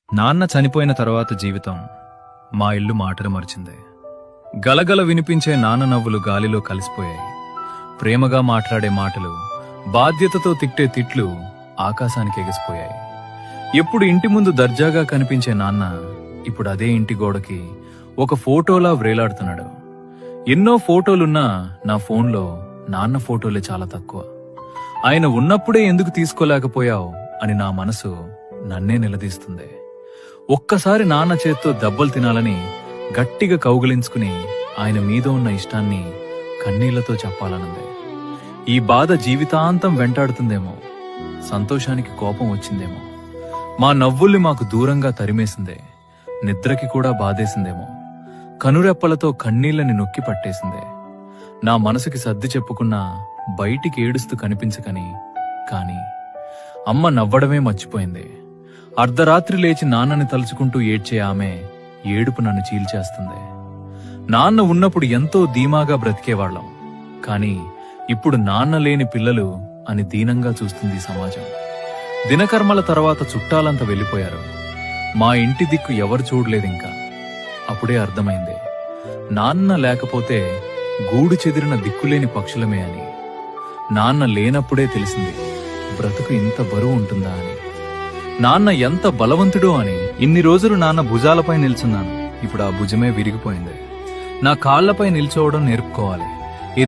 నాన్న చనిపోయిన తర్వాత జీవితం మా ఇల్లు మాటలు మరిచిందే. గలగల వినిపించే నాన్న నవ్వులు గాలిలో కలిసిపోయాయి. ప్రేమగా మాట్లాడే మాటలు, బాధ్యతతో తిట్టే తిట్లు ఆకాశానికి ఎగిసిపోయాయి. ఎప్పుడు ఇంటి ముందు దర్జాగా కనిపించే నాన్న ఇప్పుడు అదే ఇంటి గోడకి ఒక ఫోటోలా వ్రేలాడుతున్నాడు. ఎన్నో ఫోటోలున్నా నా ఫోన్లో నాన్న ఫోటోలే చాలా తక్కువ. ఆయన ఉన్నప్పుడే ఎందుకు తీసుకోలేకపోయావు అని నా మనసు నన్నే నిలదీస్తుంది. ఒక్కసారి నాన్న చేత్తో దెబ్బలు తినాలని గట్టిగా కౌగిలించుకుని ఆయన మీద ఉన్న ఇష్టాన్ని కన్నీళ్లతో చెప్పాలనుంది. ఈ బాధ జీవితాంతం వెంటాడుతుందేమో, సంతోషానికి కోపం వచ్చిందేమో, మా నవ్వుల్ని మాకు దూరంగా తరిమేసిందే, నిద్రకి కూడా బాధేసిందేమో, కనురెప్పలతో కన్నీళ్లని నొక్కి పట్టేసిందే. నా మనసుకి సర్ది చెప్పుకున్నా బయటికి ఏడుస్తూ కనిపించకని, కాని అమ్మ నవ్వడమే మర్చిపోయింది. అర్ధరాత్రి లేచి నాన్నని తలుచుకుంటూ ఏడ్చే ఆమె ఏడుపు నన్ను చీల్చేస్తుంది. నాన్న ఉన్నప్పుడు ఎంతో ధీమాగా బ్రతికేవాళ్లం, కాని ఇప్పుడు నాన్న లేని పిల్లలు అని దీనంగా చూస్తుంది సమాజం. దినకర్మల తర్వాత చుట్టాలంతా వెళ్లిపోయారు. మా ఇంటి దిక్కు ఎవరు చూడలేదింకా. అప్పుడే అర్థమైంది, నాన్న లేకపోతే గూడు చెదిరిన దిక్కులేని పక్షులమే అని. నాన్న లేనప్పుడే తెలిసింది బ్రతుకు ఇంత బరువు ఉంటుందా అని, నాన్న ఎంత బలవంతుడో అని. ఇన్ని రోజులు నాన్న భుజాలపై నిల్చున్నాను, ఇప్పుడు ఆ భుజమే విరిగిపోయింది. నా కాళ్లపై నిల్చోవడం నేర్పుకోవాలి.